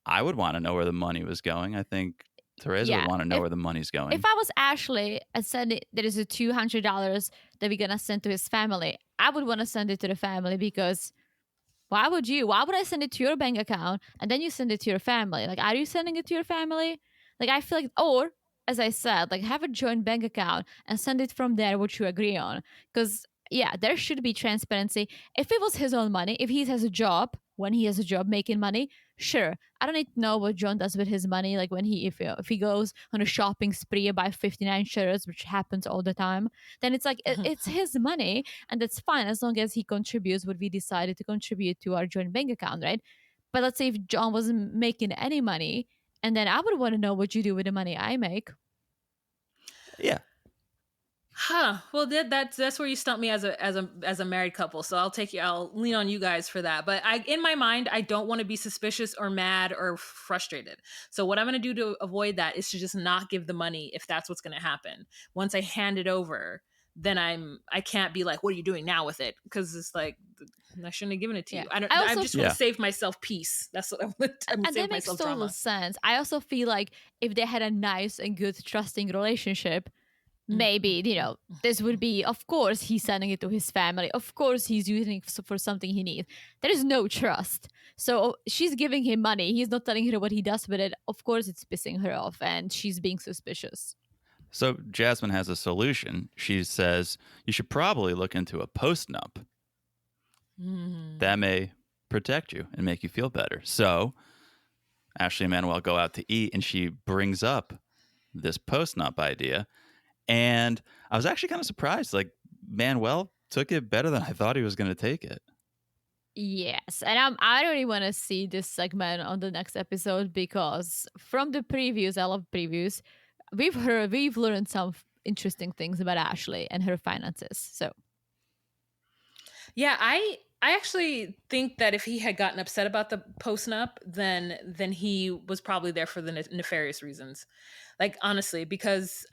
I would want to know where the money was going. I think Teresa would want to know where the money's going. If I was Ashley and said there is a $200 that we're going to send to his family, I would want to send it to the family because why would I send it to your bank account and then you send it to your family? Like, are you sending it to your family? Like, I feel like, or as I said, like have a joint bank account and send it from there, what you agree on. Because yeah, there should be transparency. If it was his own money, if he has a job, when he has a job making money, sure. I don't need to know what John does with his money. Like when if he goes on a shopping spree and buy 59 shirts, which happens all the time, then it's like it's his money and that's fine as long as he contributes what we decided to contribute to our joint bank account, right? But let's say if John wasn't making any money, and then I would want to know what you do with the money I make. Yeah. Well, that's where you stump me as a married couple. So I'll lean on you guys for that. But in my mind, I don't want to be suspicious or mad or frustrated. So what I'm going to do to avoid that is to just not give the money if that's what's going to happen. Once I hand it over, then I can't be like, what are you doing now with it? Because it's like, I shouldn't have given it to you. I just want to save myself peace. That's what I want. And that makes total sense. I also feel like if they had a nice and good trusting relationship, maybe, this would be, of course, he's sending it to his family. Of course, he's using it for something he needs. There is no trust. So she's giving him money. He's not telling her what he does with it. Of course, it's pissing her off and she's being suspicious. So Jasmine has a solution. She says, you should probably look into a post-nup. That may protect you and make you feel better. So Ashley and Manuel go out to eat and she brings up this post-nup idea. And I was actually kind of surprised. Like, Manuel took it better than I thought he was going to take it. Yes. And I really want to see this segment on the next episode because from the previews, I love previews, we've learned some interesting things about Ashley and her finances. So, yeah, I actually think that if he had gotten upset about the post-nup, then he was probably there for the nefarious reasons. Like, honestly, because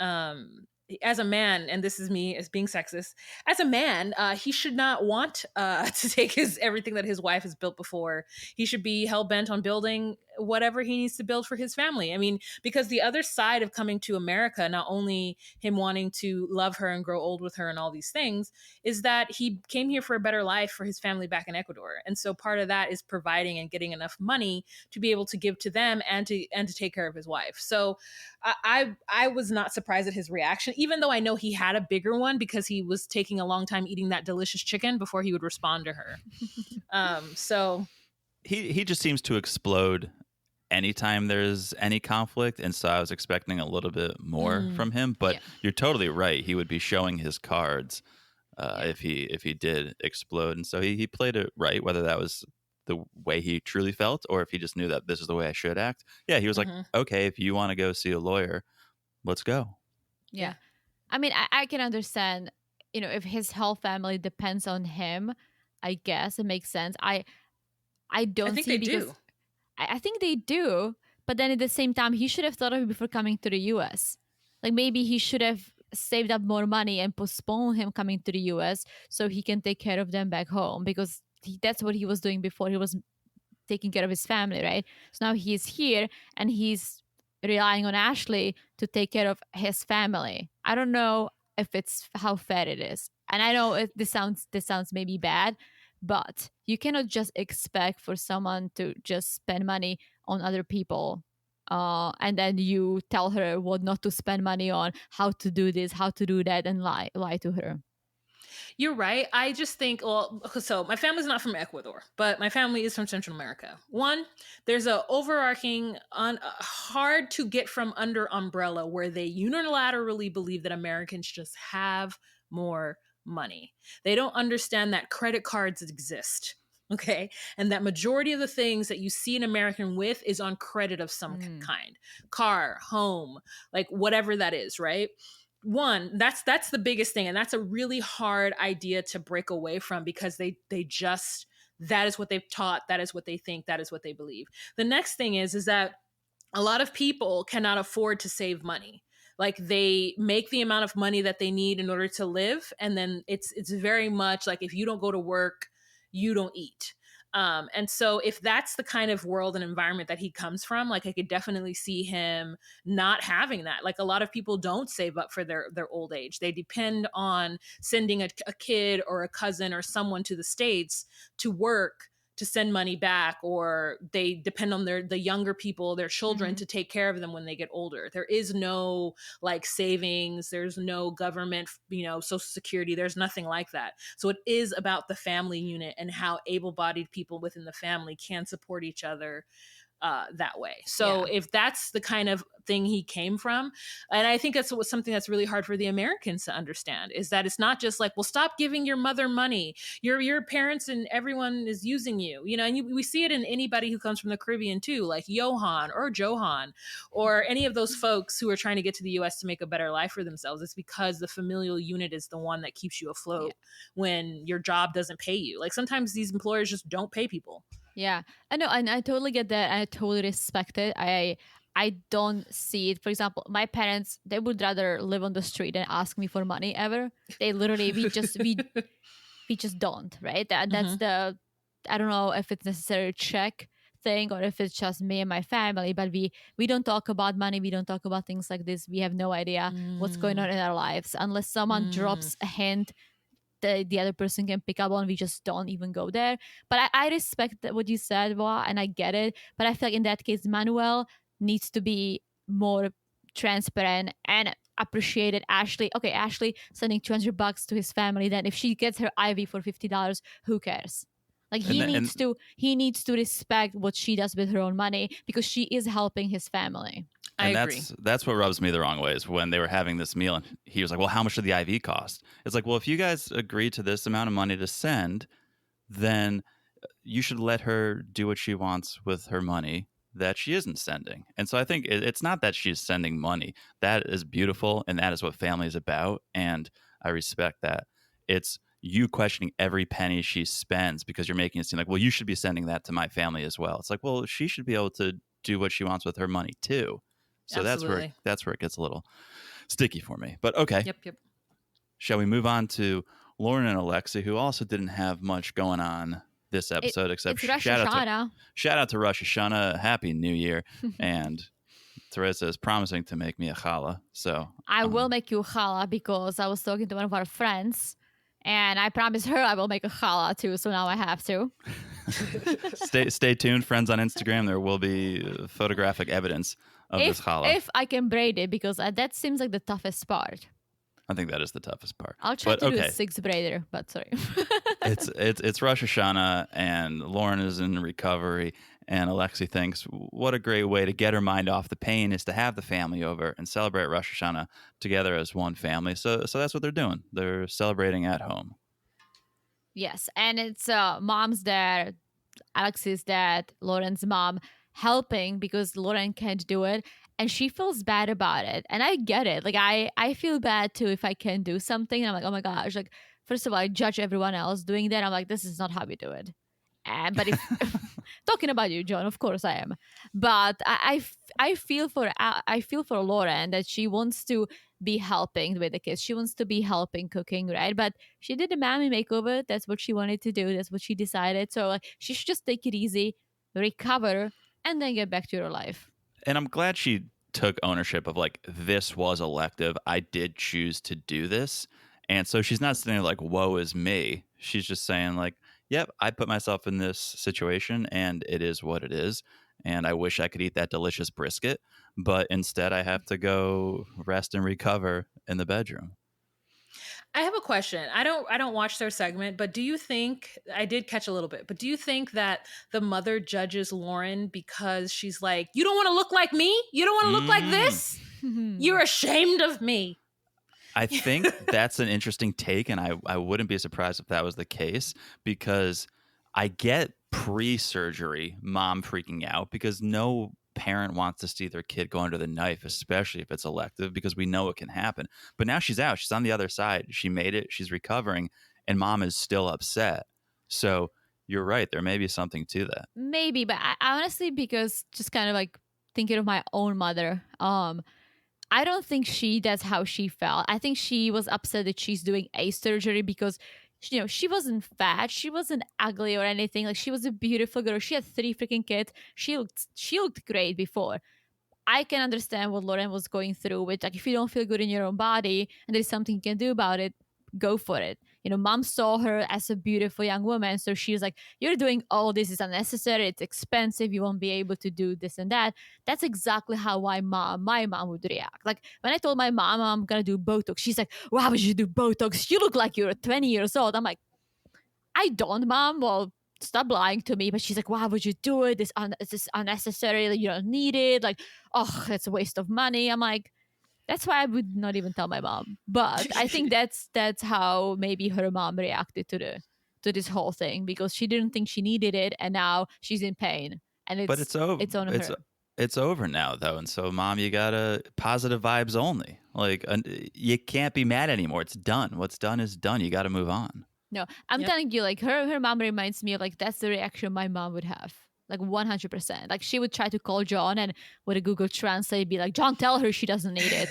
as a man, and this is me as being sexist, as a man, he should not want to take everything that his wife has built before. He should be hell-bent on building whatever he needs to build for his family. I mean, because the other side of coming to America, not only him wanting to love her and grow old with her and all these things, is that he came here for a better life for his family back in Ecuador. And so part of that is providing and getting enough money to be able to give to them and to take care of his wife. So I was not surprised at his reaction, even though I know he had a bigger one because he was taking a long time eating that delicious chicken before he would respond to her. So he just seems to explode anytime there's any conflict, and so I was expecting a little bit more from him. But you're totally right; he would be showing his cards if he did explode, and so he played it right. Whether that was the way he truly felt, or if he just knew that this is the way I should act. Yeah, he was like, okay, if you want to go see a lawyer, let's go. Yeah. I mean, I can understand, if his whole family depends on him, I guess it makes sense. I don't think see they because do. I think they do, but then at the same time, he should have thought of it before coming to the US. Like maybe he should have saved up more money and postponed him coming to the US so he can take care of them back home because that's what he was doing before. He was taking care of his family, right? So now he's here and he's relying on Ashley to take care of his family. I don't know if it's how fair it is. And I know this sounds maybe bad, but you cannot just expect for someone to just spend money on other people and then you tell her what not to spend money on, how to do this, how to do that, and lie to her. You're right. I just think, so my family's not from Ecuador, but my family is from Central America. One, there's a overarching, hard to get from under umbrella where they unilaterally believe that Americans just have more money. They don't understand that credit cards exist. Okay. And that majority of the things that you see an American with is on credit of some kind, car, home, like whatever that is, right? One, that's the biggest thing, and that's a really hard idea to break away from because they just, that is what they've taught, that is what they think, that is what they believe. The next thing is that a lot of people cannot afford to save money. Like they make the amount of money that they need in order to live, and then it's very much like if you don't go to work, you don't eat. And so if that's the kind of world and environment that he comes from, like I could definitely see him not having that. Like a lot of people don't save up for their old age. They depend on sending a kid or a cousin or someone to the States to work to send money back, or they depend on the younger people, their children, to take care of them when they get older. There is no like savings, there's no government, social security, there's nothing like that. So it is about the family unit and how able-bodied people within the family can support each other that way. So if that's the kind of thing he came from, and I think that's something that's really hard for the Americans to understand, is that it's not just like, well, stop giving your mother money. Your parents and everyone is using you, and we see it in anybody who comes from the Caribbean too, like Johan or Johan or any of those folks who are trying to get to the US to make a better life for themselves. It's because the familial unit is the one that keeps you afloat when your job doesn't pay you. Like sometimes these employers just don't pay people. Yeah, I know, and I totally get that. I totally respect it. I don't see it. For example, my parents, they would rather live on the street than ask me for money ever. They literally, we just don't, right? That's the, I don't know if it's necessary check thing or if it's just me and my family, but we don't talk about money. We don't talk about things like this. We have no idea what's going on in our lives unless someone drops a hint the other person can pick up on. We just don't even go there. But I respect what you said, Wah, and I get it. But I feel like in that case, Manuel needs to be more transparent and appreciated. Ashley sending $200 to his family. Then if she gets her IV for $50, who cares? Like he needs to respect what she does with her own money because she is helping his family. I agree. That's what rubs me the wrong way is when they were having this meal and he was like, well, how much did the IV cost? It's like, well, if you guys agree to this amount of money to send, then you should let her do what she wants with her money that she isn't sending. And so I think it's not that she's sending money. That is beautiful, and that is what family is about, and I respect that. It's you questioning every penny she spends because you're making it seem like, well, you should be sending that to my family as well. It's like, well, she should be able to do what she wants with her money too. So Absolutely. that's where it gets a little sticky for me. But okay. Yep. Shall we move on to Lauren and Alexi, who also didn't have much going on this episode except shout out to Rosh Hashanah, Happy New Year, and Teresa is promising to make me a challah. So I will make you a challah because I was talking to one of our friends, and I promised her I will make a challah too. So now I have to. Stay tuned, friends on Instagram. There will be photographic evidence of this challah. If I can braid it, because that seems like the toughest part. I think that is the toughest part. I'll try to do a 6 braider, but sorry. it's Rosh Hashanah, and Lauren is in recovery, and Alexi thinks what a great way to get her mind off the pain is to have the family over and celebrate Rosh Hashanah together as one family. So that's what they're doing. They're celebrating at home. Yes, and it's mom's dad, Alexi's dad, Lauren's mom helping because Lauren can't do it. And she feels bad about it. And I get it. Like, I feel bad too if I can do something. And I'm like, oh my gosh. Like, first of all, I judge everyone else doing that. I'm like, this is not how we do it. But if talking about you, John, of course I am. But I feel for Lauren that she wants to be helping with the kids. She wants to be helping cooking, right? But she did a mommy makeover. That's what she wanted to do. That's what she decided. So like, she should just take it easy, recover, and then get back to her life. And I'm glad she took ownership of like, this was elective. I did choose to do this. And so she's not sitting there like, woe is me. She's just saying like, yep, I put myself in this situation and it is what it is. And I wish I could eat that delicious brisket, but instead I have to go rest and recover in the bedroom. I have a question. I don't watch their segment, but do you think, I did catch a little bit, but do you think that the mother judges Lauren because she's like, you don't want to look like me? You don't want to look like this? You're ashamed of me. I think that's an interesting take, and I wouldn't be surprised if that was the case, because I get pre-surgery mom freaking out because no parent wants to see their kid go under the knife, especially if it's elective, because we know it can happen. But now she's out. She's on the other side. She made it. She's recovering, and mom is still upset. So you're right. There may be something to that. Maybe, but I honestly, because just kind of like thinking of my own mother, I don't think that's how she felt. I think she was upset that she's doing a surgery because, you know, she wasn't fat, she wasn't ugly or anything. Like, she was a beautiful girl. She had 3 freaking kids. She looked great before. I can understand what Lauren was going through with, like, if you don't feel good in your own body and there's something you can do about it, go for it. You know, mom saw her as a beautiful young woman, so she was like, you're doing all this is unnecessary, it's expensive, you won't be able to do this and that. That's exactly how my mom would react. Like, when I told my mom I'm gonna do Botox, she's like, why would you do Botox? You look like you're 20 years old. I'm like, I don't, mom. Well, stop lying to me. But she's like, why would you do it? This is unnecessary. You don't need it. Like, oh, it's a waste of money. I'm like, that's why I would not even tell my mom. But I think that's how maybe her mom reacted to this whole thing, because she didn't think she needed it, and now she's in pain. And it's over. It's on her. It's over now, though, and so, mom, you gotta positive vibes only. Like, you can't be mad anymore. It's done. What's done is done. You got to move on. No, I'm telling you, like, her mom reminds me of, like, that's the reaction my mom would have. Like, 100%. Like, she would try to call John and with a Google Translate be like, John, tell her she doesn't need it.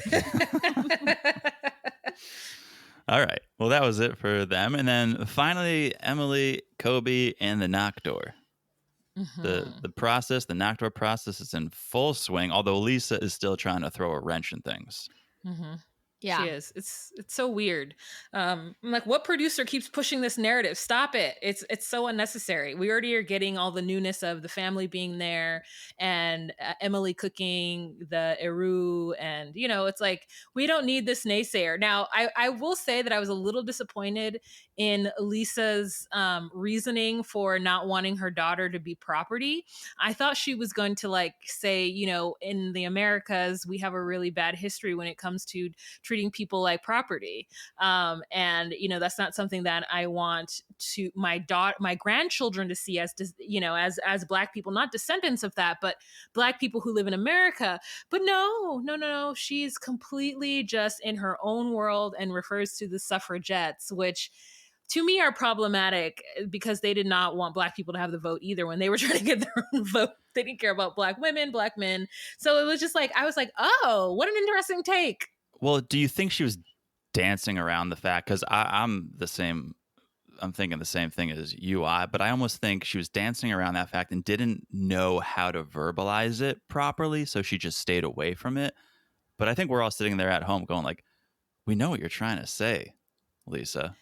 All right. Well, that was it for them. And then finally, Emily, Kobe, and the knock door. The process, the knock door process is in full swing, although Lisa is still trying to throw a wrench in things. Yeah. She is. It's so weird. I'm like, what producer keeps pushing this narrative? Stop it. It's so unnecessary. We already are getting all the newness of the family being there and Emily cooking the eru, and it's like, we don't need this naysayer. Now, I will say that I was a little disappointed in Lisa's reasoning for not wanting her daughter to be property. I thought she was going to say, in the Americas, we have a really bad history when it comes to treating people like property. And that's not something that I want to my grandchildren to see as Black people, not descendants of that, but Black people who live in America. But no. She's completely just in her own world and refers to the suffragettes, which to me are problematic because they did not want Black people to have the vote either when they were trying to get their own vote. They didn't care about Black women, Black men. So it was just like, I was like, oh, what an interesting take. Well, do you think she was dancing around the fact? Because I'm the same. I'm thinking the same thing as you, but I almost think she was dancing around that fact and didn't know how to verbalize it properly, so she just stayed away from it. But I think we're all sitting there at home going like, we know what you're trying to say, Lisa.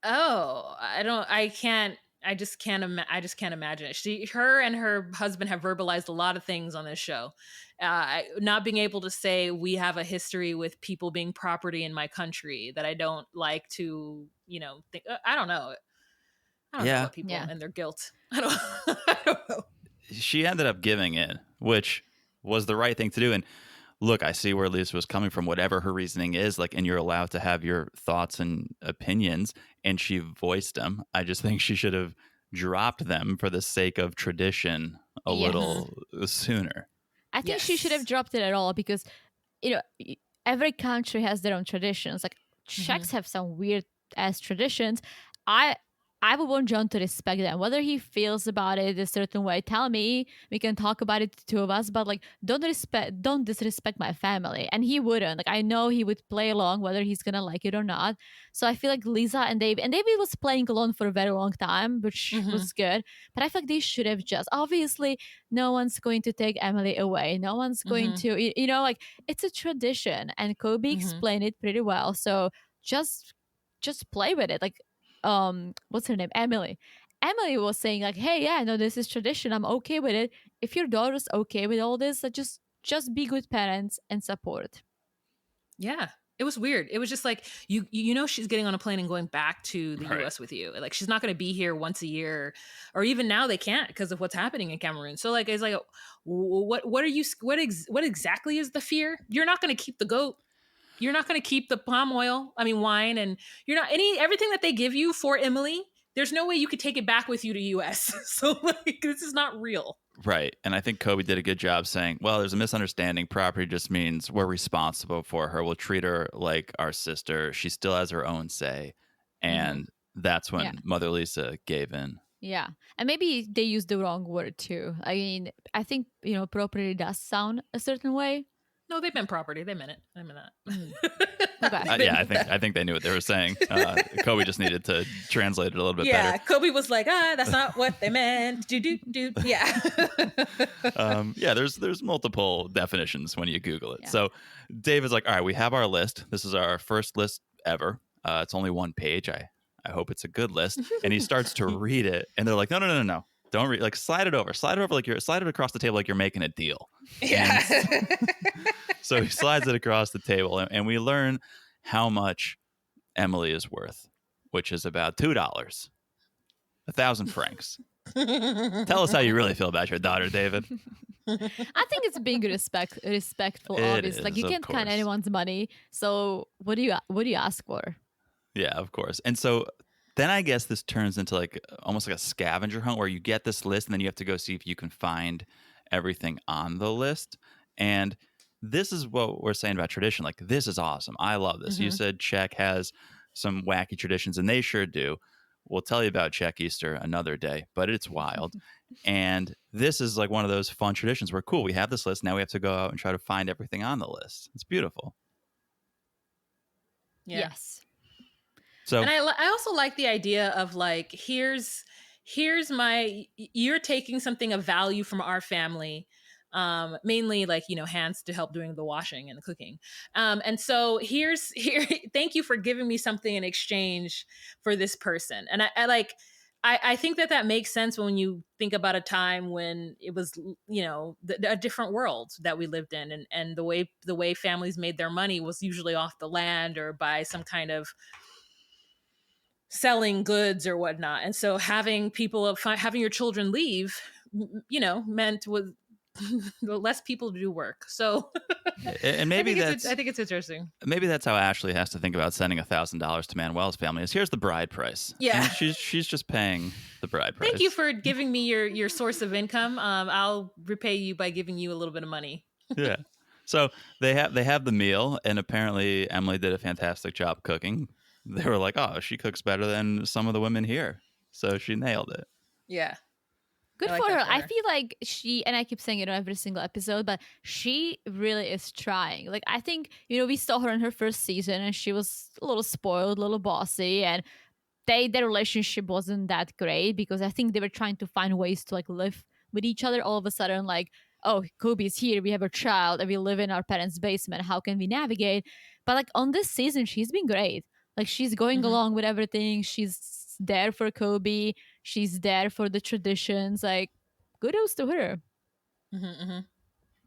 Oh, I just can't imagine it. Her and her husband have verbalized a lot of things on this show. Not being able to say we have a history with people being property in my country that I don't like to, think. I don't know. I don't know about people and their guilt. I don't know. She ended up giving in, which was the right thing to do. And look, I see where Lisa was coming from, whatever her reasoning is, and you're allowed to have your thoughts and opinions, and she voiced them. I just think she should have dropped them for the sake of tradition a little sooner. I think she should have dropped it at all because, every country has their own traditions. Like Czechs have some weird ass traditions. I would want John to respect them. Whether he feels about it a certain way, tell me. We can talk about it, the two of us. But don't disrespect my family. And he wouldn't. I know he would play along, whether he's gonna like it or not. So I feel like Lisa and David was playing along for a very long time, which was good. But I feel like they should have just. Obviously, no one's going to take Emily away. No one's going to. It's a tradition, and Kobe explained it pretty well. So just play with it. What's her name? Emily was saying hey, yeah, no, this is tradition, I'm okay with it. If your daughter's okay with all this, just be good parents and support. Yeah, it was weird. It was just like, she's getting on a plane and going back to the US with you. She's not going to be here once a year, or even now they can't because of what's happening in Cameroon. So it's like, what exactly is the fear? You're not going to keep the goat. You're not going to keep the wine, and you're not everything that they give you for Emily. There's no way you could take it back with you to US. So this is not real. Right. And I think Kobe did a good job saying, well, there's a misunderstanding. Property just means we're responsible for her. We'll treat her like our sister. She still has her own say. And that's when Mother Lisa gave in. Yeah. And maybe they used the wrong word too. I mean, I think, property does sound a certain way. No, they meant property. They meant it. I meant that. Okay. I think they knew what they were saying. Kobe just needed to translate it a little bit better. Yeah, Kobe was like, that's not what they meant. Yeah. There's multiple definitions when you Google it. Yeah. So David's like, all right, we have our list. This is our first list ever. It's only one page. I hope it's a good list. And he starts to read it, and they're like, no. Don't read. Slide it over. Slide it across the table like you're making a deal. Yeah. So he slides it across the table, and we learn how much Emily is worth, which is about $2, 1,000 francs. Tell us how you really feel about your daughter, David. I think it's being respectful. Obviously, you can't spend anyone's money. So what do you ask for? Yeah, of course. And so then I guess this turns into almost like a scavenger hunt where you get this list and then you have to go see if you can find everything on the list. And this is what we're saying about tradition. This is awesome. I love this. You said Czech has some wacky traditions, and they sure do. We'll tell you about Czech Easter another day, but it's wild. And this is one of those fun traditions where, cool, we have this list. Now we have to go out and try to find everything on the list. It's beautiful. Yeah. Yes. So, and I also like the idea of here's you're taking something of value from our family, mainly like, hands to help doing the washing and the cooking. And so here, thank you for giving me something in exchange for this person. And I think that makes sense when you think about a time when it was, a different world that we lived in, and the way families made their money was usually off the land or by some kind of selling goods or whatnot. And so having your children leave, meant was less people to do work. So and maybe I think it's interesting. Maybe that's how Ashley has to think about sending $1,000 to Manuel's family. Is here's the bride price. Yeah, and she's just paying the bride price. Thank you for giving me your source of income. I'll repay you by giving you a little bit of money. Yeah. So they have the meal, and apparently Emily did a fantastic job cooking. They were like, "Oh, she cooks better than some of the women here," so she nailed it. Yeah. Good for her. I feel like she, and I keep saying it on every single episode, but she really is trying. Like, I think, we saw her in her first season and she was a little spoiled, a little bossy, and their relationship wasn't that great because I think they were trying to find ways to like live with each other. All of a sudden, like, oh, Kobe's here, we have a child, and we live in our parents' basement. How can we navigate? But like on this season, she's been great. Like, she's going along with everything. She's there for Kobe. She's there for the traditions. Like, kudos to her.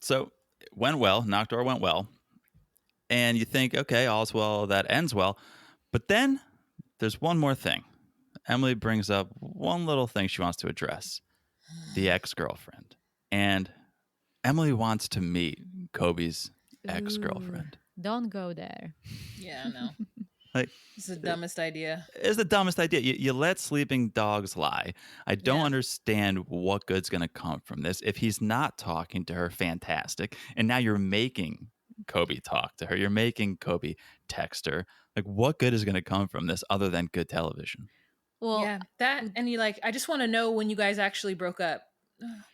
So it went well. Knock door went well. And you think, okay, all's well that ends well. But then there's one more thing. Emily brings up one little thing she wants to address. The ex-girlfriend. And Emily wants to meet Kobe's ex-girlfriend. Don't go there. Yeah, no. Like, it's the dumbest idea. It's the dumbest idea. You let sleeping dogs lie. I don't understand what good's going to come from this. If he's not talking to her, fantastic. And now you're making Kobe talk to her. You're making Kobe text her. Like, what good is going to come from this other than good television? Well, yeah, that, and you like, I just want to know when you guys actually broke up.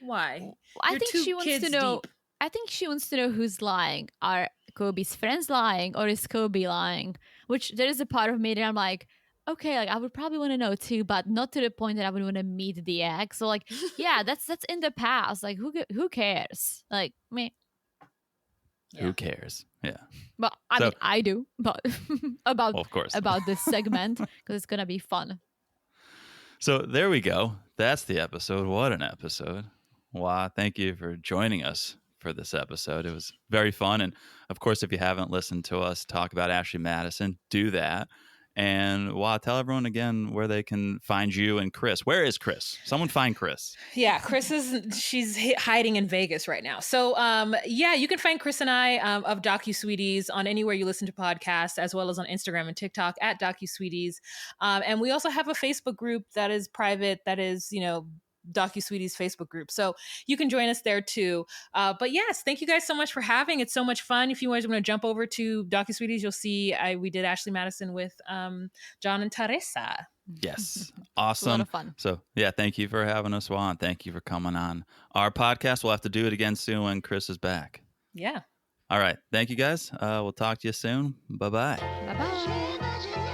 Why? I think she wants to know. Deep. I think she wants to know who's lying. Are Kobe's friends lying, or is Kobe lying? Which there is a part of me that I'm like, okay, like I would probably want to know too, but not to the point that I would want to meet the ex. So like, yeah, that's in the past. Like, who cares? Like, me. Yeah. Who cares? Yeah. Well, I mean, I do, but about well, of course. about this segment because it's gonna be fun. So there we go. That's the episode. What an episode! Wow, thank you for joining us for this episode. It was very fun. And of course, if you haven't listened to us talk about Ashley Madison, do that. And tell everyone again where they can find you and Chris. Where is Chris? Someone find Chris. Yeah, she's hiding in Vegas right now. So you can find Chris and I of Docuseweeties on anywhere you listen to podcasts, as well as on Instagram and TikTok at Docuseweeties. And we also have a Facebook group that is private, that is, Docuseweeties Facebook group. So you can join us there too. But yes, thank you guys so much for having. It's so much fun. If you guys want to jump over to Docuseweeties, you'll see we did Ashley Madison with John and Teresa. Yes. Awesome. A lot of fun. So yeah, thank you for having us, Juan. Thank you for coming on our podcast. We'll have to do it again soon when Chris is back. Yeah. All right. Thank you guys. We'll talk to you soon. Bye-bye. Bye-bye.